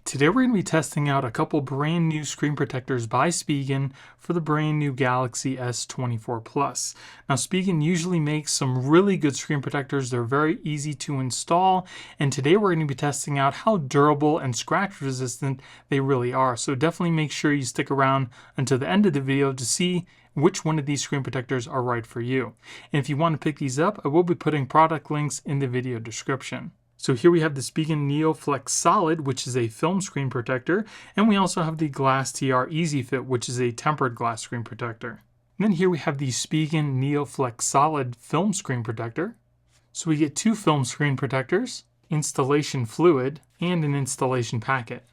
Today we're going to be testing out a couple brand new screen protectors by SPIGEN for the brand new Galaxy S24 Plus. Now SPIGEN usually makes some really good screen protectors. They're very easy to install, and today we're going to be testing out how durable and scratch resistant they really are. So definitely make sure you stick around until the end of the video to see which one of these screen protectors are right for you. And if you want to pick these up, I will be putting product links in the video description. So here we have the SPIGEN NeoFlex Solid, which is a film screen protector, and we also have the Glass TR Easy Fit, which is a tempered glass screen protector. And then here we have the SPIGEN NeoFlex Solid film screen protector. So we get two film screen protectors, installation fluid, and an installation packet.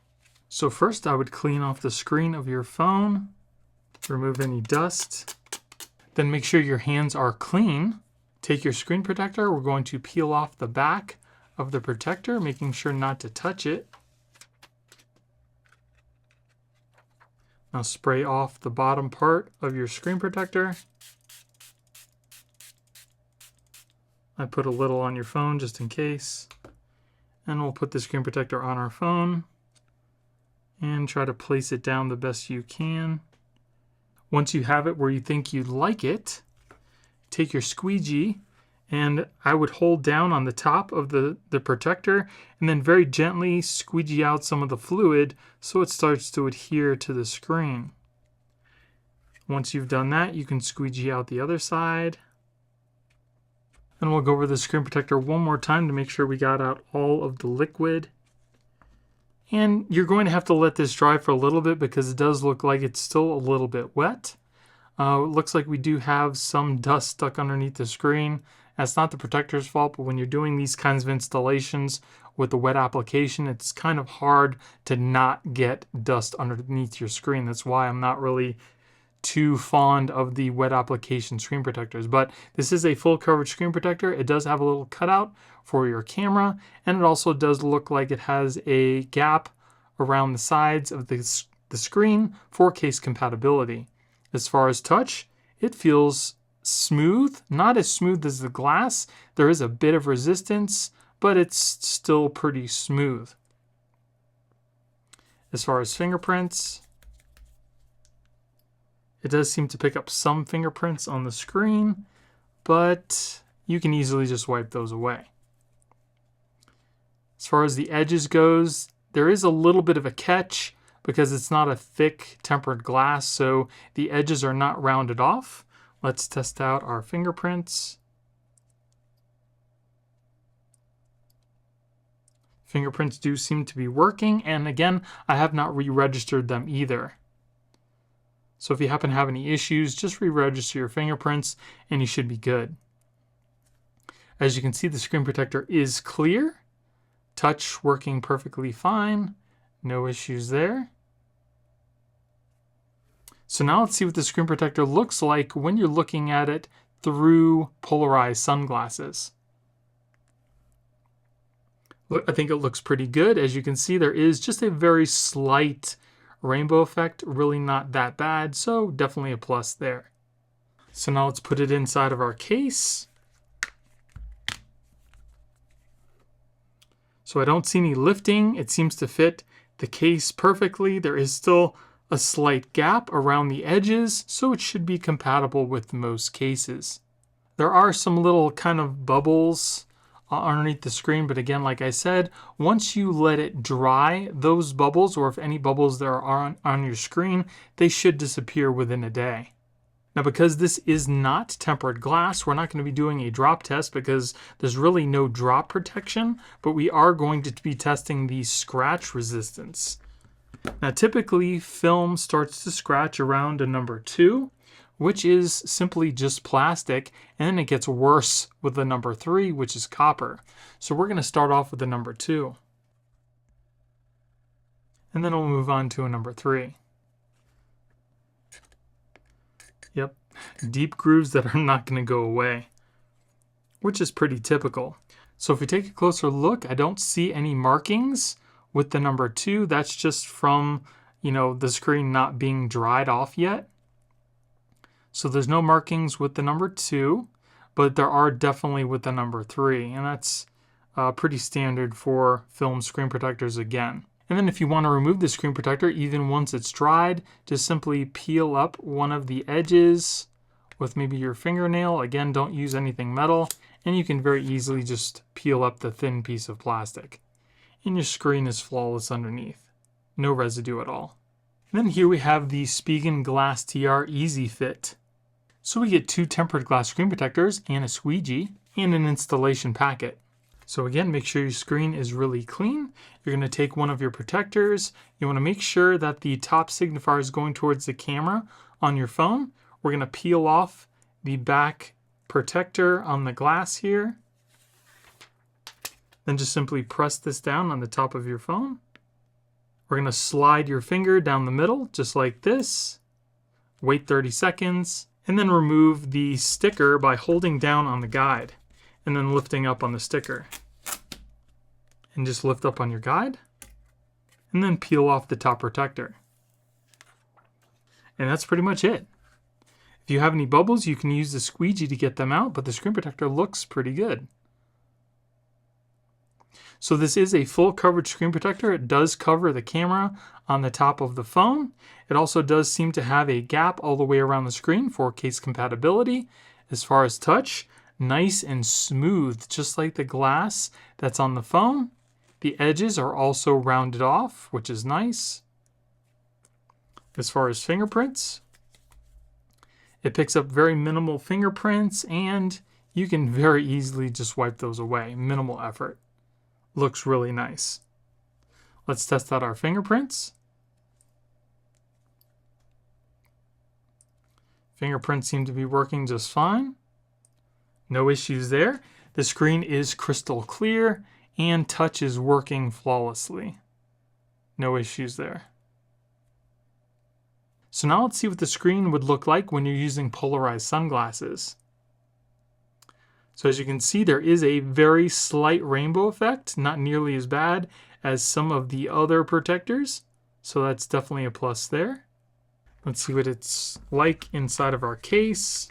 So first I would clean off the screen of your phone, remove any dust, then make sure your hands are clean. Take your screen protector, we're going to peel off the back of the protector, making sure not to touch it. Now spray off the bottom part of your screen protector. I put a little on your phone just in case. And we'll put the screen protector on our phone and try to place it down the best you can. Once you have it where you think you'd like it, take your squeegee, and I would hold down on the top of the protector and then very gently squeegee out some of the fluid so it starts to adhere to the screen. Once you've done that, you can squeegee out the other side. And we'll go over the screen protector one more time to make sure we got out all of the liquid. And you're going to have to let this dry for a little bit because it does look like it's still a little bit wet. It looks like we do have some dust stuck underneath the screen. That's not the protector's fault, but when you're doing these kinds of installations with the wet application, it's kind of hard to not get dust underneath your screen. That's why I'm not really too fond of the wet application screen protectors. But this is a full coverage screen protector. It does have a little cutout for your camera, and it also does look like it has a gap around the sides of the screen for case compatibility. As far as touch, it feels smooth, not as smooth as the glass. There is a bit of resistance, but it's still pretty smooth. As far as fingerprints, it does seem to pick up some fingerprints on the screen, but you can easily just wipe those away. As far as the edges goes, there is a little bit of a catch because it's not a thick tempered glass, so the edges are not rounded off. Let's test out our fingerprints. Fingerprints do seem to be working, and again, I have not re-registered them either. So if you happen to have any issues, just re-register your fingerprints and you should be good. As you can see, the screen protector is clear. Touch working perfectly fine. No issues there. So now let's see what the screen protector looks like when you're looking at it through polarized sunglasses. I think it looks pretty good. As you can see, there is just a very slight rainbow effect, really not that bad, so definitely a plus there. So now let's put it inside of our case. So I don't see any lifting. It seems to fit the case perfectly. There is still a slight gap around the edges, so it should be compatible with most cases. There are some little kind of bubbles underneath the screen, but again, like I said, once you let it dry, those bubbles, or if any bubbles there are on your screen, they should disappear within a day. Now, because this is not tempered glass, we're not going to be doing a drop test because there's really no drop protection, but we are going to be testing the scratch resistance. Now, typically, film starts to scratch around a number 2, which is simply just plastic, and then it gets worse with the number 3, which is copper. So we're going to start off with the number 2. And then we'll move on to a number 3. Yep, deep grooves that are not going to go away, which is pretty typical. So if we take a closer look, I don't see any markings with the number 2. That's just from, the screen not being dried off yet. So there's no markings with the number 2, but there are definitely with the number 3, and that's pretty standard for film screen protectors again. And then if you want to remove the screen protector, even once it's dried, just simply peel up one of the edges with maybe your fingernail. Again, don't use anything metal, and you can very easily just peel up the thin piece of plastic. And your screen is flawless underneath. No residue at all. And then here we have the SPIGEN Glass TR Easy Fit. So we get 2 tempered glass screen protectors and a squeegee and an installation packet. So again, make sure your screen is really clean. You're going to take one of your protectors. You want to make sure that the top signifier is going towards the camera on your phone. We're going to peel off the back protector on the glass here. Then just simply press this down on the top of your phone. We're going to slide your finger down the middle, just like this. Wait 30 seconds, and then remove the sticker by holding down on the guide and then lifting up on the sticker. And just lift up on your guide, and then peel off the top protector. And that's pretty much it. If you have any bubbles, you can use the squeegee to get them out, but the screen protector looks pretty good. So this is a full coverage screen protector. It does cover the camera on the top of the phone. It also does seem to have a gap all the way around the screen for case compatibility. As far as touch, nice and smooth, just like the glass that's on the phone. The edges are also rounded off, which is nice. As far as fingerprints, it picks up very minimal fingerprints, and you can very easily just wipe those away. Minimal effort. Looks really nice. Let's test out our fingerprints. Fingerprints seem to be working just fine. No issues there. The screen is crystal clear and touch is working flawlessly. No issues there. So now let's see what the screen would look like when you're using polarized sunglasses. So as you can see, there is a very slight rainbow effect, not nearly as bad as some of the other protectors. So that's definitely a plus there. Let's see what it's like inside of our case.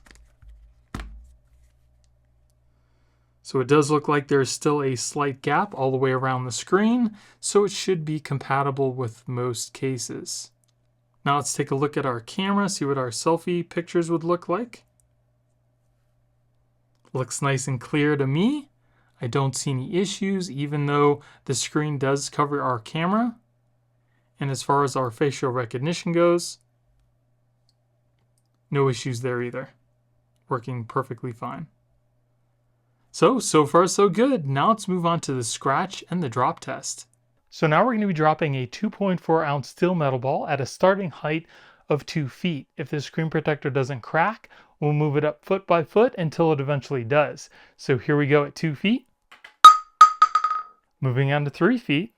So it does look like there's still a slight gap all the way around the screen, so it should be compatible with most cases. Now let's take a look at our camera, see what our selfie pictures would look like. Looks nice and clear to me. I don't see any issues, even though the screen does cover our camera. And as far as our facial recognition goes, no issues there either. Working perfectly fine. So far so good. Now let's move on to the scratch and the drop test. So now we're going to be dropping a 2.4 ounce steel metal ball at a starting height of 2 feet. If the screen protector doesn't crack, we'll move it up foot by foot until it eventually does. So here we go at 2 feet. Moving on to 3 feet.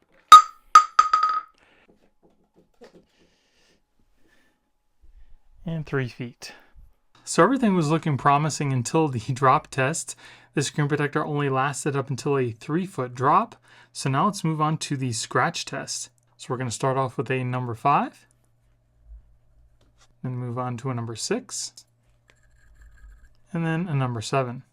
And 3 feet. So everything was looking promising until the drop test. The screen protector only lasted up until a 3-foot drop. So now let's move on to the scratch test. So we're going to start off with a number 5. Then move on to a number 6. And then a number 7.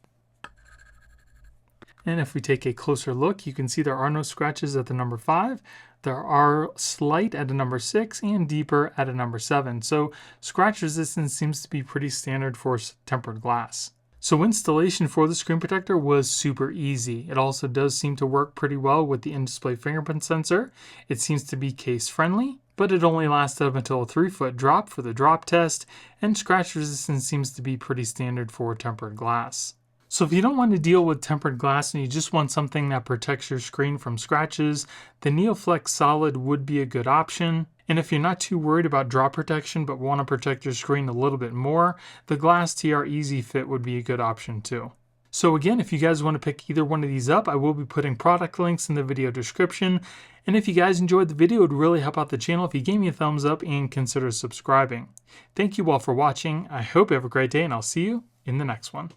And if we take a closer look, you can see there are no scratches at the number 5. There are slight at a number 6 and deeper at a number 7. So scratch resistance seems to be pretty standard for tempered glass. So installation for the screen protector was super easy. It also does seem to work pretty well with the in-display fingerprint sensor. It seems to be case friendly, but it only lasted up until a 3-foot drop for the drop test, and scratch resistance seems to be pretty standard for tempered glass. So if you don't want to deal with tempered glass and you just want something that protects your screen from scratches, the NeoFlex Solid would be a good option. And if you're not too worried about drop protection but want to protect your screen a little bit more, the Glass TR Easy Fit would be a good option too. So again, if you guys want to pick either one of these up, I will be putting product links in the video description. And if you guys enjoyed the video, it would really help out the channel if you gave me a thumbs up and consider subscribing. Thank you all for watching. I hope you have a great day, and I'll see you in the next one.